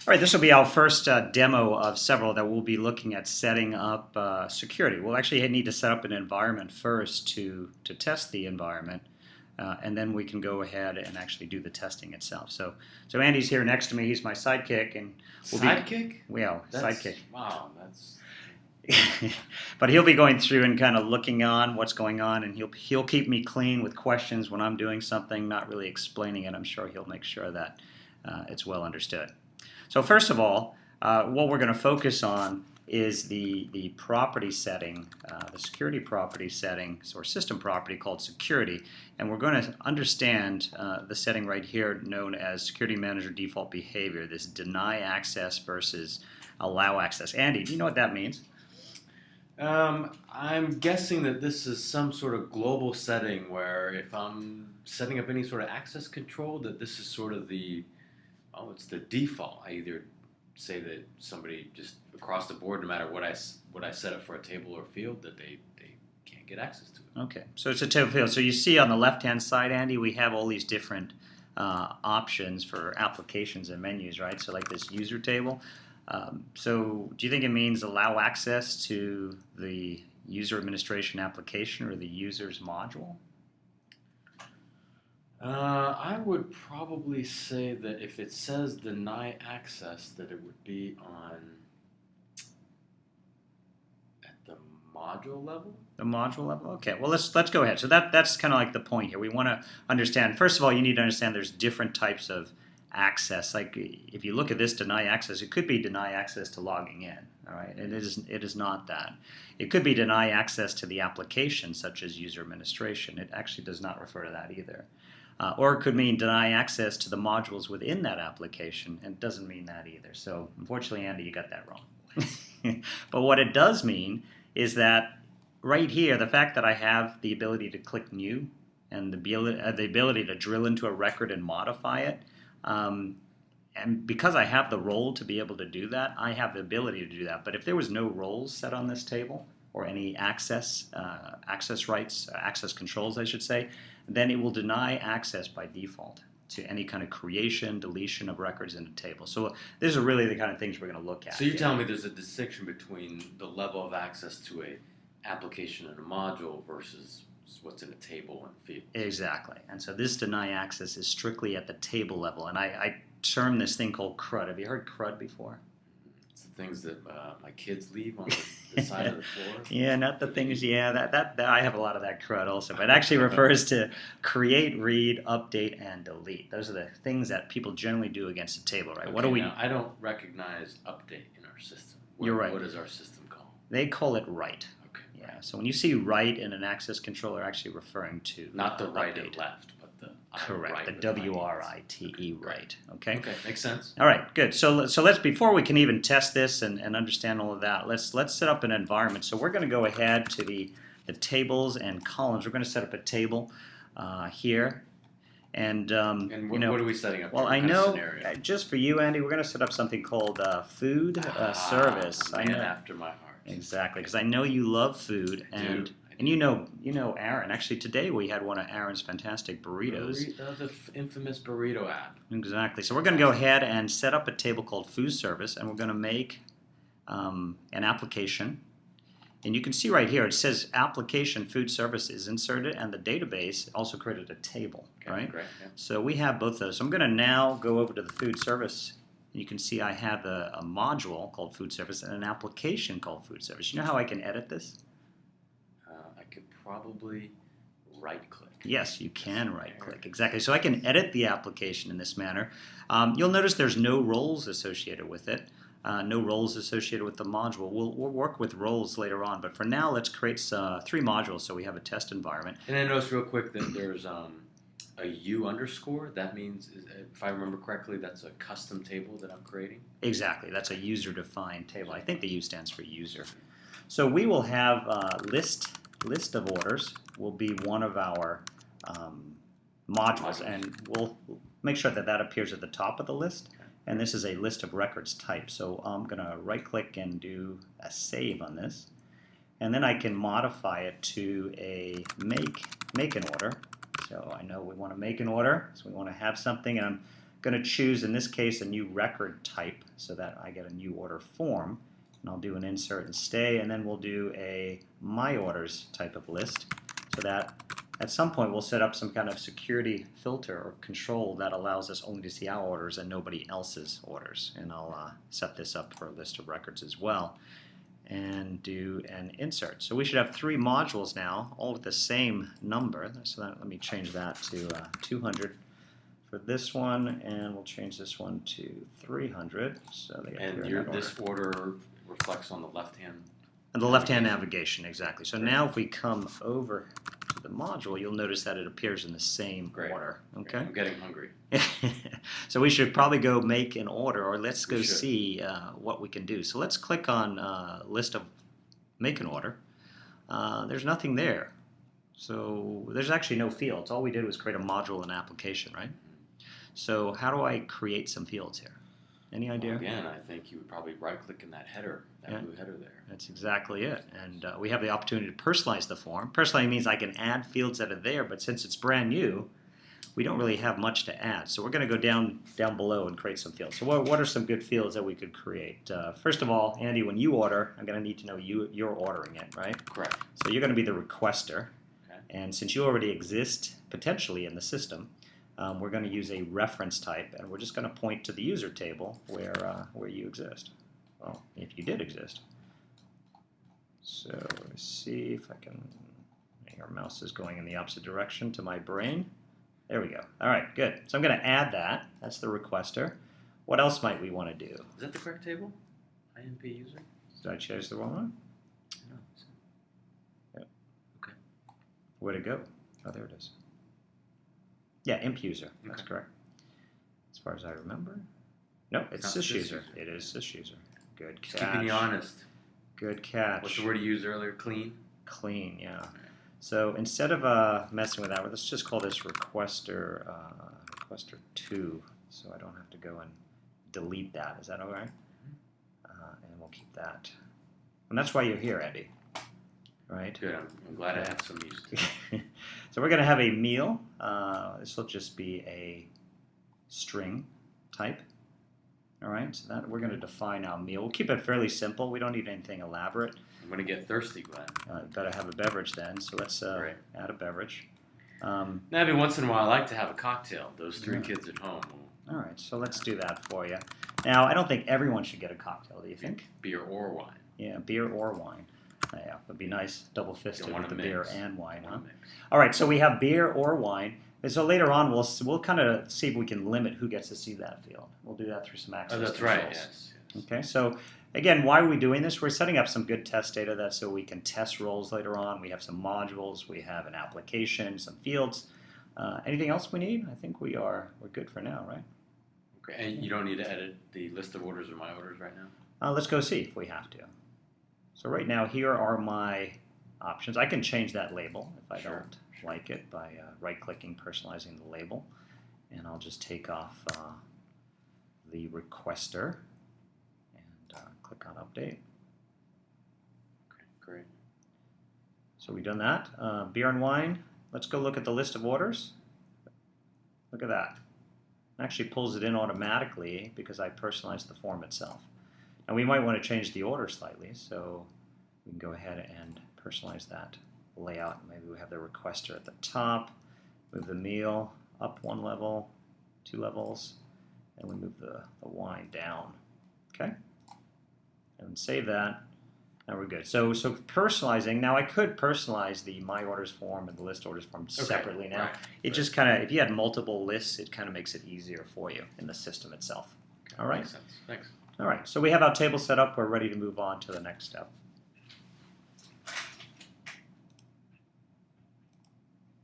All right, this will be our first demo of several that we'll be looking at setting up security. We'll actually need to set up an environment first to test the environment, and then we can go ahead and actually do the testing itself. So Andy's here next to me. He's my sidekick, and sidekick? Sidekick. Wow, that's. But he'll be going through and kind of looking on what's going on, and he'll keep me clean with questions when I'm doing something, not really explaining it. I'm sure he'll make sure that it's well understood. So first of all, what we're going to focus on is the property setting, the security property setting, or system property called security. And we're going to understand the setting right here known as security manager default behavior, this deny access versus allow access. Andy, do you know what that means? I'm guessing that this is some sort of global setting where if I'm setting up any sort of access control, that this is sort of it's the default. I either say that somebody just across the board, no matter what I set up for a table or field, that they can't get access to it. Okay, so it's a table field. So you see on the left-hand side, Andy, we have all these different options for applications and menus, right? So like this user table. So do you think it means allow access to the user administration application or the user's module? I would probably say that if it says deny access, that it would be at the module level. The module level? Okay, well let's go ahead. So that's kind of like the point here. We want to understand, first of all, you need to understand there's different types of access. Like if you look at this deny access, it could be deny access to logging in. All right, it is not that. It could be deny access to the application, such as user administration. It actually does not refer to that either. Or it could mean deny access to the modules within that application, and it doesn't mean that either. So unfortunately, Andy, you got that wrong. But what it does mean is that right here, the fact that I have the ability to click new and the ability to drill into a record and modify it, and because I have the role to be able to do that, I have the ability to do that. But if there was no roles set on this table, or any access rights, access controls, I should say, then it will deny access by default to any kind of creation, deletion of records in the table. So these are really the kind of things we're going to look at. So you're telling me there's a distinction between the level of access to a application and a module versus what's in a table and field. Exactly. And so this deny access is strictly at the table level. And I term this thing called CRUD. Have you heard CRUD before? It's the things that my kids leave on the side of the floor. Yeah, not the things. Yeah, that I have a lot of that CRUD also. But it actually refers to create, read, update, and delete. Those are the things that people generally do against a table, right? Okay, what do we? Now, I don't recognize update in our system. You're right. What is our system called? They call it write. Okay. Yeah. So when you see write in an access controller, actually referring to not the right update. and left, but the correct. The WRITE write. Okay. Okay, makes sense. All right, good. So let's before we can even test this and understand all of that, let's set up an environment. So we're going to go ahead to the tables and columns. We're going to set up a table here. And what are we setting up? Well, I know just for you, Andy, we're going to set up something called food service. Man after my heart. Exactly, because I know you love food, and you know Aaron. Actually, today we had one of Aaron's fantastic burritos. The infamous burrito app. Exactly. So we're going to go ahead and set up a table called food service, and we're going to make an application. And you can see right here, it says application food service is inserted, and the database also created a table, right? Great, yeah. So we have both those. So I'm going to now go over to the food service. You can see I have a module called food service and an application called food service. You know how I can edit this? I could probably right-click. Yes, you can right-click, exactly. So I can edit the application in this manner. You'll notice there's no roles associated with it. No roles associated with the module. We'll work with roles later on, but for now, let's create 3 modules so we have a test environment. And I noticed real quick that there's a U underscore. That means, if I remember correctly, that's a custom table that I'm creating? Exactly. That's a user-defined table. I think the U stands for user. So we will have list of orders will be one of our modules, and we'll make sure that appears at the top of the list. And this is a list of records type. So I'm going to right-click and do a save on this. And then I can modify it to a make an order. So I know we want to make an order. So we want to have something. And I'm going to choose, in this case, a new record type so that I get a new order form. And I'll do an insert and stay, and then we'll do a my orders type of list so that at some point we'll set up some kind of security filter or control that allows us only to see our orders and nobody else's orders. And I'll set this up for a list of records as well and do an insert. So we should have 3 modules now, all with the same number. So let me change that to 200 for this one, and we'll change this one to 300. So they And this order reflects on the left-hand. And the left-hand navigation, exactly. So now if we come over to the module, you'll notice that it appears in the same order. Okay. I'm getting hungry. So we should probably go make an order, or let's go see what we can do. So let's click on list of make an order. There's nothing there. So there's actually no fields. All we did was create a module and application, right? So how do I create some fields here? Any idea? Well, again, I think you would probably right-click in that header, that blue header there. That's exactly it. And we have the opportunity to personalize the form. Personalize means I can add fields that are there, but since it's brand new, we don't really have much to add. So we're going to go down below and create some fields. So what are some good fields that we could create? First of all, Andy, when you order, I'm going to need to know you're ordering it, right? Correct. So you're going to be the requester. Okay. And since you already exist potentially in the system, we're going to use a reference type, and we're just going to point to the user table where you exist. Well, if you did exist. So let's see if I can. Our mouse is going in the opposite direction to my brain. There we go. All right, good. So I'm going to add that. That's the requester. What else might we want to do? Is that the correct table? INP user? Did I choose the wrong one? No. Yep. Okay. Where'd it go? Oh, there it is. Yeah, imp user. That's correct. As far as I remember. No, it's sysuser. It is sysuser. Good catch. Just keeping you honest. Good catch. What's the word you used earlier? Clean? Clean, yeah. So instead of messing with that, let's just call this requester 2, so I don't have to go and delete that. Is that all right? And we'll keep that. And that's why you're here, Eddie. Right? Good. I'm glad I have some use to it. So we're going to have a meal. This will just be a string type. All right, so that we're going to define our meal. We'll keep it fairly simple. We don't need anything elaborate. I'm going to get thirsty, Glenn. Better have a beverage then. So let's add a beverage. Now, every once in a while, I like to have a cocktail. Those 3 kids at home. All right, so let's do that for you. Now, I don't think everyone should get a cocktail. Do you think? Beer or wine. Yeah, beer or wine. Yeah, would be nice, double-fisted with the beer and wine, huh? Mix. All right, so we have beer or wine. And so later on, we'll kind of see if we can limit who gets to see that field. We'll do that through some access Oh, that's controls. right, yes. Okay, so again, why are we doing this? We're setting up some good test data so we can test roles later on. We have some modules, we have an application, some fields. Anything else we need? I think we're good for now, right? Okay, and you don't need to edit the list of orders or my orders right now? Let's go see if we have to. So right now, here are my options. I can change that label if I don't like it by right-clicking, personalizing the label. And I'll just take off the requester and click on update. Okay, great. So we've done that. Beer and wine. Let's go look at the list of orders. Look at that. It actually pulls it in automatically because I personalized the form itself. And we might want to change the order slightly, so we can go ahead and personalize that layout. Maybe we have the requester at the top, move the meal up 1 level, 2 levels, and we move the wine down. Okay? And save that. Now we're good. So personalizing, now I could personalize the my orders form and the list orders form separately now. It just kind of, if you had multiple lists, it kind of makes it easier for you in the system itself. Okay, all right? Makes sense. Thanks. All right, so we have our table set up. We're ready to move on to the next step.